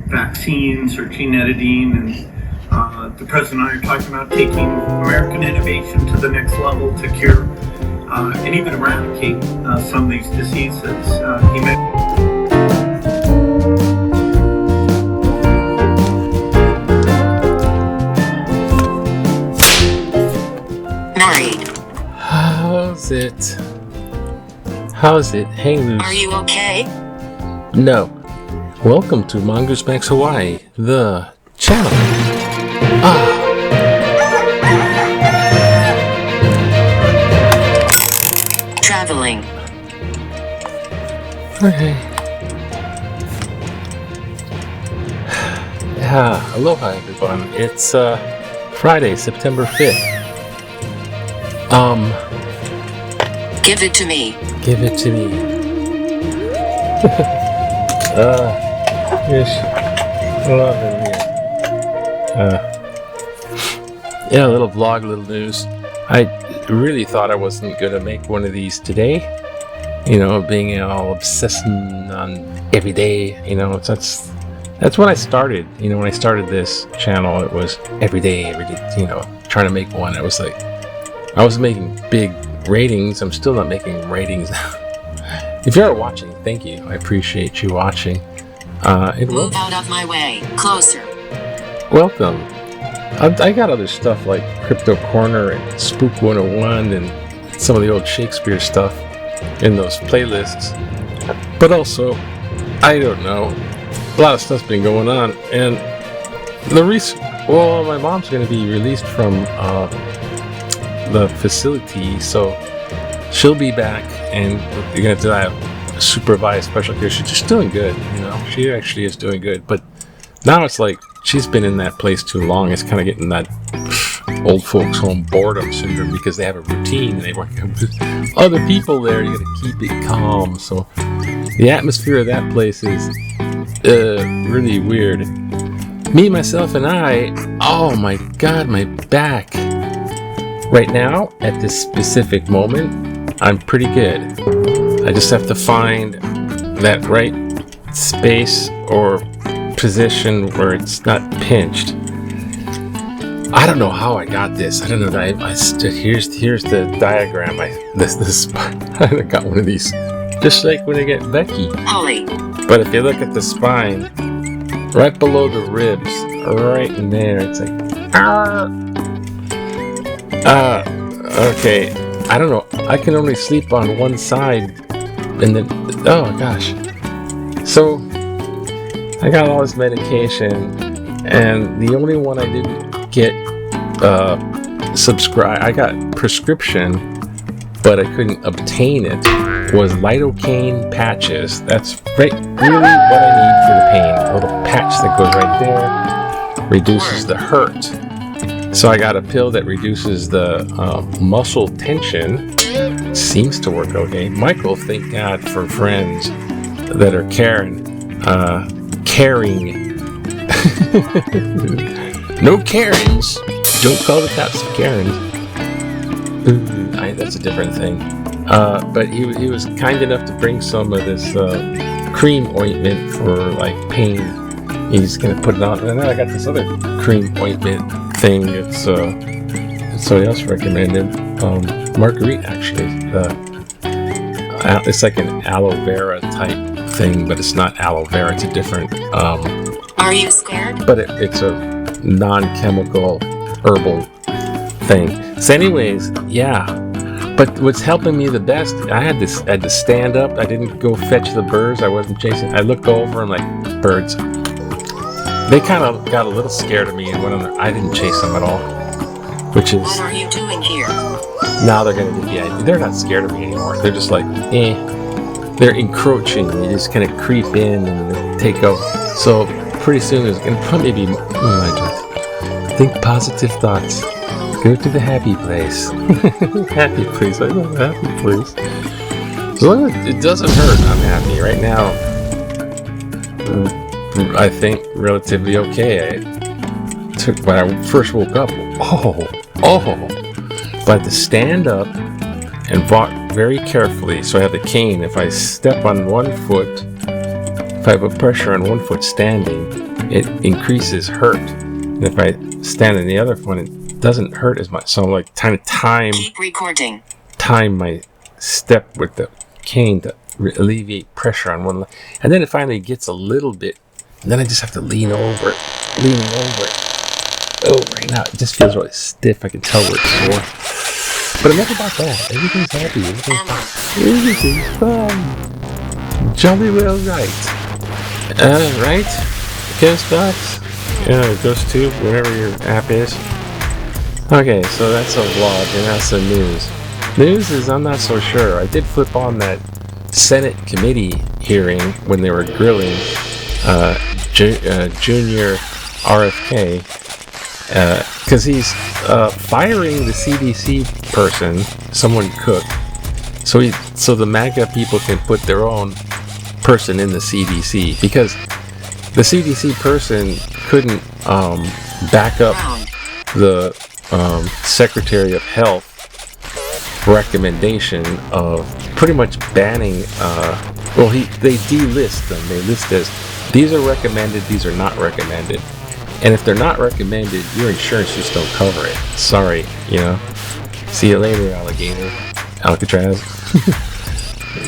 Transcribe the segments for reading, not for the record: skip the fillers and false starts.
Vaccines or gene editing, and the president and I are talking about taking American innovation to the next level to cure and even eradicate some of these diseases. He Married. How's it? Hang loose. Are you okay? No. Welcome to Mongoose Max Hawaii, the channel. Traveling. Okay. Aloha everyone. It's Friday, September 5th. Give it to me. Give it to me. Yes. Love it here. Yeah, a little vlog, a little news. I really thought I wasn't gonna make one of these today. You know, being all obsessing on every day. You know, that's when I started. You know, when I started this channel, it was every day. You know, trying to make one. I was like, I was making big ratings. I'm still not making ratings now. If you're watching, thank you. I appreciate you watching. Move out of my way. Closer. Welcome. I got other stuff like Crypto Corner and Spook 101 and some of the old Shakespeare stuff in those playlists. But also, I don't know, a lot of stuff's been going on. And my mom's going to be released from the facility, so she'll be back and you're going to have a supervised special care. She's just doing good, you know. She actually is doing good. But now it's like she's been in that place too long. It's kind of getting that old folks home boredom syndrome because they have a routine and they work with other people there. You got to keep it calm. So the atmosphere of that place is really weird. Me, myself, and I, oh my God, my back. Right now, at this specific moment, I'm pretty good. I just have to find that right space or position where it's not pinched. I don't know how I got this. I don't know. Here's the diagram. I got one of these, just like when I get Becky. Holly. But if you look at the spine, right below the ribs, right in there, it's like, okay. I don't know. I can only sleep on one side, and then, oh gosh. So I got all this medication, and the only one I didn't get I got prescription, but I couldn't obtain it, was lidocaine patches. That's really what I need for the pain. A little patch that goes right there, reduces the hurt. So I got a pill that reduces the muscle tension. Seems to work okay. Michael, thank God for friends that are caring. No Karens. Don't call the cops for Karens. That's a different thing. But he was kind enough to bring some of this cream ointment for like pain. He's gonna put it on, and then I got this other cream ointment thing. It's somebody else recommended. Marguerite actually. It's like an aloe vera type thing, but it's not aloe vera. It's a different. Are you scared? But it's a non-chemical herbal thing. So, anyways, yeah. But what's helping me the best, I had to stand up. I didn't go fetch the birds. I wasn't chasing. I looked over and like, birds. They kind of got a little scared of me and went on there. I didn't chase them at all, which is. What are you doing here? Now they're gonna get the idea. They're not scared of me anymore. They're just like, They're encroaching. They just kind of creep in and take over. So pretty soon there's gonna probably be. Think positive thoughts. Go to the happy place. Happy place. I love happy place. As long as it doesn't hurt, I'm happy right now. I think relatively okay. When I first woke up, but to stand up and very carefully. So I have the cane. If I step on one foot, if I put pressure on one foot standing, it increases hurt. And if I stand on the other foot, it doesn't hurt as much. So I'm like trying to Keep recording. time my step with the cane to alleviate pressure on one leg. And then it finally gets a little bit, and then I just have to leaning over it. Oh, right now it just feels really stiff. I can tell where it's sore. But enough about that. Everything's happy. Everything's fine. Jolly well right. Right? Guess that. Yeah, it goes to whatever your app is. Okay, so that's a vlog and that's the news. News is I'm not so sure. I did flip on that Senate committee hearing when they were grilling Junior RFK because he's firing the CDC person, someone Cook, so the MAGA people can put their own person in the CDC because the CDC person couldn't back up the Secretary of Health recommendation of pretty much banning they delist them. They list as these are recommended, these are not recommended, and if they're not recommended, your insurance just don't cover it. Sorry, see you later, alligator, Alcatraz.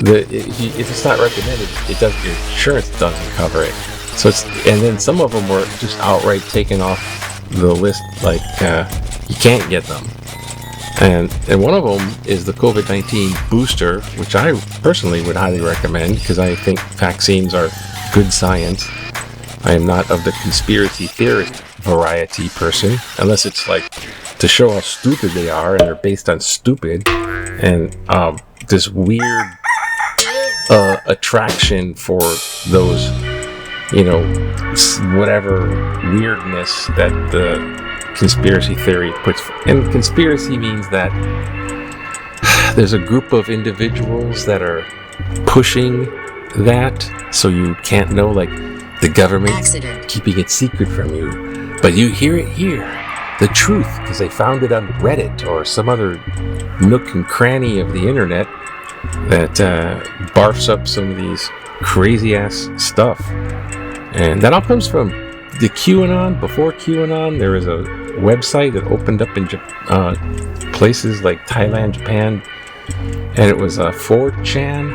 If it's not recommended, your insurance doesn't cover it. So and then some of them were just outright taken off the list, like you can't get them. And one of them is the COVID-19 booster, which I personally would highly recommend because I think vaccines are good science. I am not of the conspiracy theorist variety person, unless it's like to show how stupid they are and they're based on stupid and this weird attraction for those, whatever weirdness that the conspiracy theory puts. And conspiracy means that there's a group of individuals that are pushing that, so you can't know, like the government keeping it secret from you, but you hear it here, the truth, because they found it on Reddit or some other nook and cranny of the internet that barfs up some of these crazy ass stuff. And that all comes from the QAnon. Before QAnon, there was a website that opened up in places like Thailand, Japan, and it was 4chan.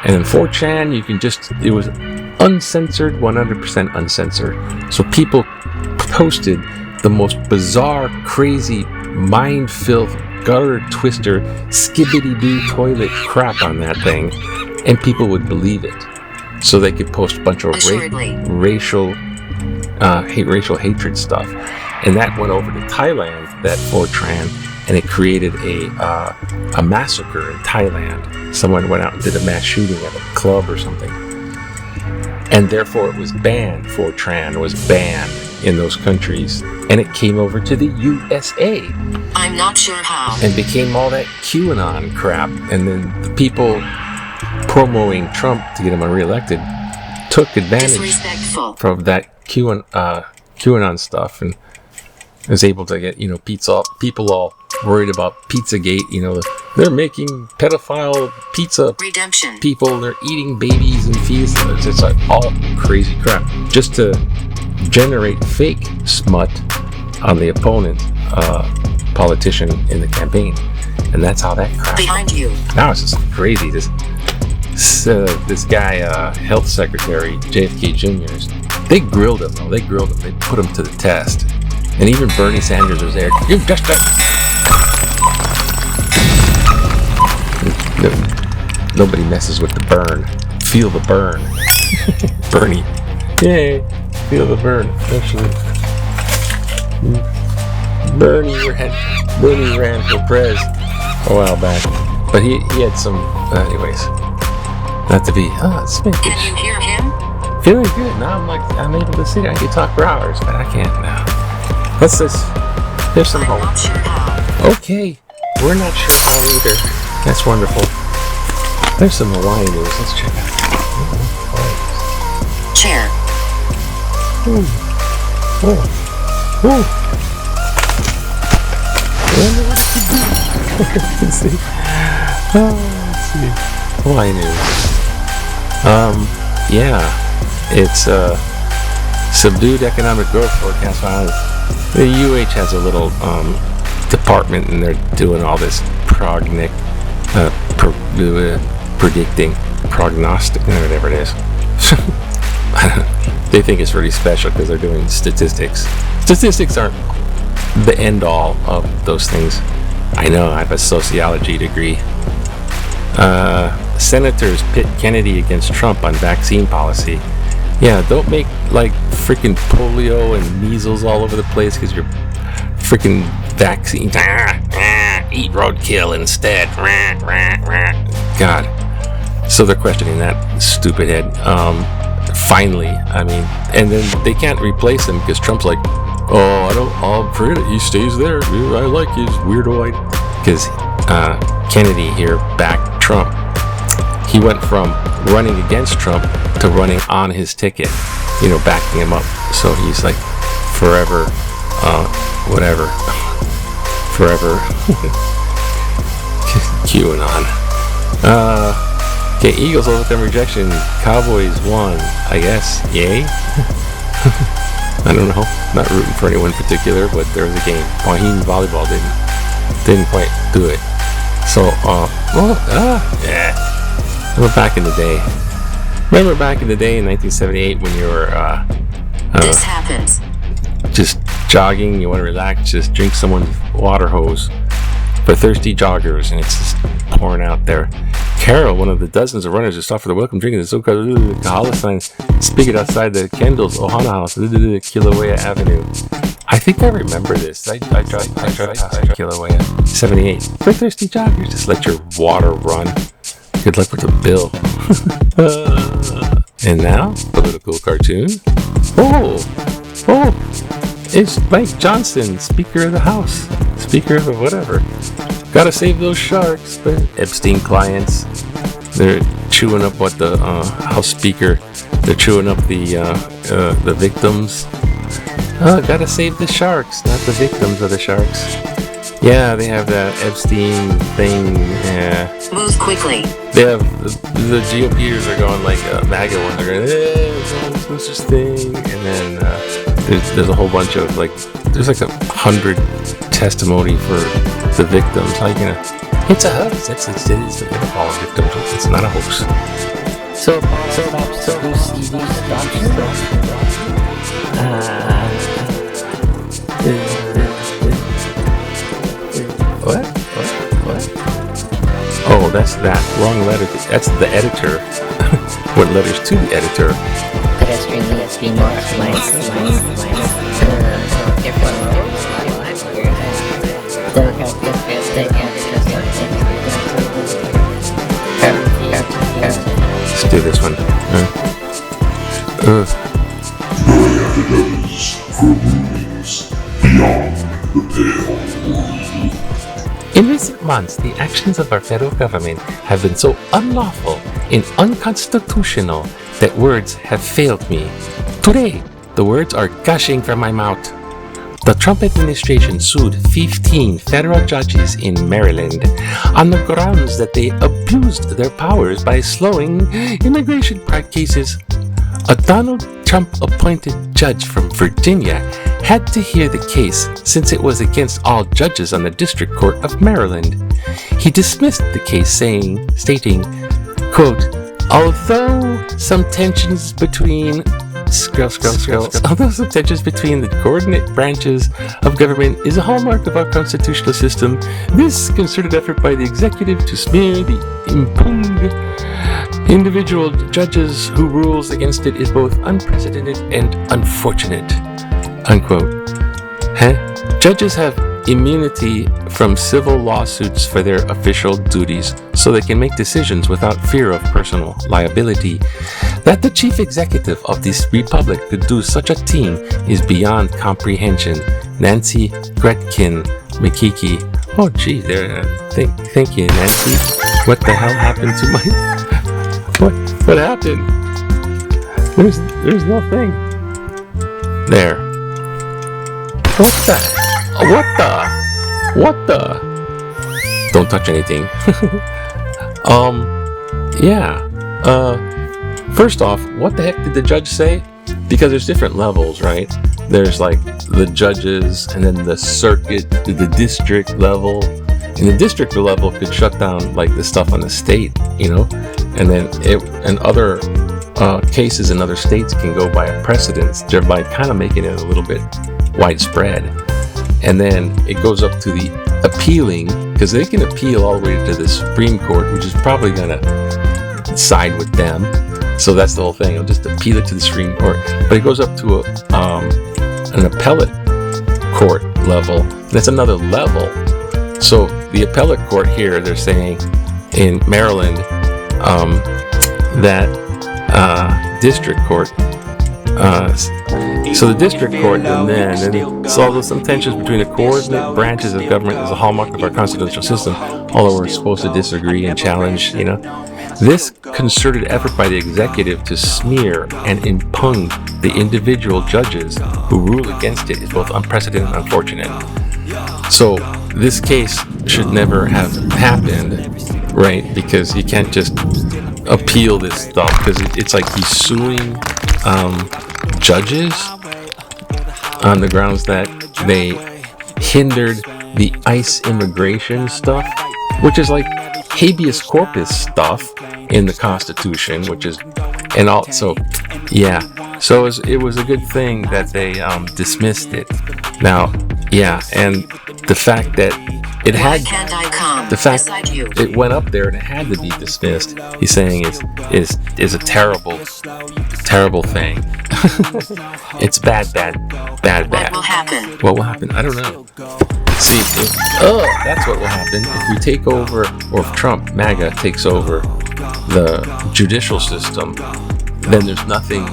And in 4chan, it was uncensored, 100% uncensored. So people posted the most bizarre, crazy, mind-filled, gutter twister, skibbity-doo toilet crap on that thing, and people would believe it. So they could post a bunch of racial hatred stuff. And that went over to Thailand, that 4chan, and it created a massacre in Thailand. Someone went out and did a mass shooting at a club or something. And therefore it was banned, 4chan was banned in those countries. And it came over to the USA. I'm not sure how. And became all that QAnon crap. And then the people promoting Trump to get him reelected took advantage from that QAnon stuff and was able to get, people all worried about Pizzagate, they're making pedophile pizza redemption people, they're eating babies and fetuses. It's like all crazy crap just to generate fake smut on the opponent politician in the campaign. And that's how that crap behind you. Now it's just crazy. This guy, health secretary, JFK Jr.'s, they grilled him though. They put him to the test. And even Bernie Sanders was there. You just nobody messes with the burn. Feel the burn. Bernie. Yay. Feel the burn. Actually. Bernie ran for prez a while back. But he had some, anyways. Not to be, it's Can you hear him? feeling good. Now I'm able to see. I can talk for hours, but I can't now. What's this? There's some hope. Not sure how. Okay, we're not sure how either. That's wonderful. There's some Hawaii news. Let's check out. Chair. Ooh. I wonder what to do. See? Let's see. Hawaii news. Yeah, it's subdued economic growth forecast. The UH has a little department, and they're doing all this predicting, prognostic, whatever it is. They think it's really special because they're doing statistics. Statistics aren't the end all of those things. I know, I have a sociology degree. Senators pit Kennedy against Trump on vaccine policy. Yeah, don't make like freaking polio and measles all over the place because you're freaking vaccines. Eat roadkill instead. God. So they're questioning that stupid head. Finally, I mean, and then they can't replace him because Trump's like, I'll forget it. He stays there. I like his weirdo idea. Because Kennedy here backed Trump. He went from running against Trump to running on his ticket, backing him up. So he's like forever, whatever, forever QAnon. Okay, Eagles overcome rejection. Cowboys won, I guess. Yay? I don't know. Not rooting for anyone in particular, but there was a game. Wahine volleyball didn't quite do it. So, yeah. Remember back in the day. Remember back in the day in 1978 when you were This happens. just jogging, you want to relax, just drink someone's water hose for thirsty joggers, and it's just pouring out there. Carol, one of the dozens of runners who stopped for the welcome drink in the so-called Kahala sign, spigot outside the Kendall's Ohana House, Kilauea Avenue. I think I remember this. I drive past Kilauea 78. For thirsty joggers, just let your water run. Good luck with the bill. And now, political cartoon. Oh, it's Mike Johnson, Speaker of the House, Speaker of whatever. Gotta save those sharks, but Epstein clients, they're chewing up what the House Speaker, they're chewing up the victims. Gotta save the sharks, not the victims of the sharks. Yeah, they have that Epstein thing. Yeah. Move quickly. They have the GOPers are going like MAGA ones. They're going, what's this thing? And then there's a whole bunch of there's like 100 testimony for the victims. How you gonna? It's a hoax. It's they're gonna call them victims. It's not a hoax. So who's What? Oh, that's that wrong letter. That's the editor. What letters to the editor? pedestrian more Let's do this one. In recent months, the actions of our federal government have been so unlawful and unconstitutional that words have failed me. Today, the words are gushing from my mouth. The Trump administration sued 15 federal judges in Maryland on the grounds that they abused their powers by slowing immigration cases. A Donald Trump-appointed judge from Virginia had to hear the case since it was against all judges on the District Court of Maryland. He dismissed the case stating, quote, although some tensions between the coordinate branches of government is a hallmark of our constitutional system, this concerted effort by the executive to smear the impugned individual judges who rules against it is both unprecedented and unfortunate. Unquote. Judges have immunity from civil lawsuits for their official duties, so they can make decisions without fear of personal liability. That the chief executive of this republic could do such a thing is beyond comprehension. Nancy Gretchen McKeekey. Oh gee, there. Thank you, Nancy. What the hell happened to my? What happened? There's no thing. There. What the? Don't touch anything. Yeah. First off, what the heck did the judge say? Because there's different levels, right? There's like the judges, and then the circuit, the district level. And the district level could shut down like the stuff on the state, you know, and then and other cases in other states can go by a precedence, thereby kind of making it a little bit widespread. And then it goes up to the appealing, because they can appeal all the way to the Supreme Court, which is probably gonna side with them. So that's the whole thing. It'll just appeal it to the Supreme Court, but it goes up to an appellate court level. That's another level. So the appellate court here, they're saying in Maryland that district court. So the district court, and then so there's some tensions between the coordinate branches of government is a hallmark of our constitutional system. Although we're supposed to disagree and challenge, you know, this concerted effort by the executive to smear and impugn the individual judges who rule against it is both unprecedented and unfortunate. So this case should never have happened, right? Because you can't just appeal this stuff, because it's like he's suing judges on the grounds that they hindered the ICE immigration stuff, which is like habeas corpus stuff in the Constitution, which is, and also, yeah. So it was a good thing that they dismissed it. Now, yeah, and the fact that it had, the fact it went up there and it had to be dismissed, he's saying is a terrible thing. It's bad. What will happen? What will happen? I don't know. See, that's what will happen if we take over, or if Trump, MAGA, takes over the judicial system. Then there's nothing.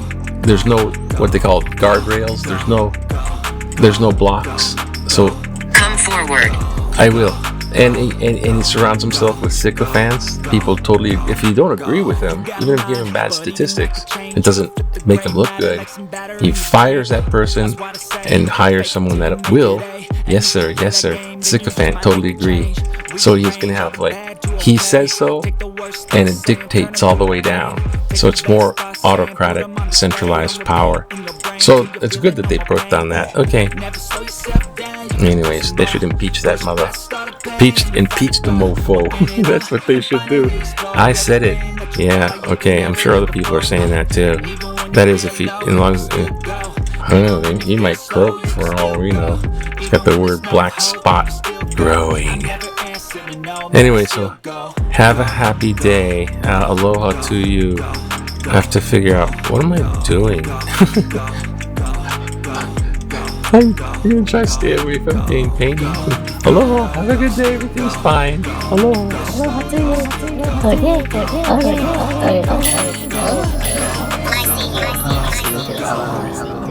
There's no what they call guardrails. There's no blocks. So come forward. I will. And he surrounds himself with sycophants. People totally, if you don't agree with him, even if you give him bad statistics, it doesn't make him look good. He fires that person and hires someone that will. Yes, sir. Sycophant, totally agree. So he's going to have he says so, and it dictates all the way down. So it's more autocratic, centralized power. So it's good that they broke down that. Okay. Anyways, they should impeach that mother. Impeach the mofo. That's what they should do. I said it. Yeah, okay. I'm sure other people are saying that too. That is, if he, as long as, I don't know, he might croak for all we know. He's got the word black spot growing. Anyway, so have a happy day. Aloha to you. I have to figure out, what am I doing? I'm going to try to stay away from being painted. Aloha, have a good day, everything's fine. Aloha. Aloha to you. Okay.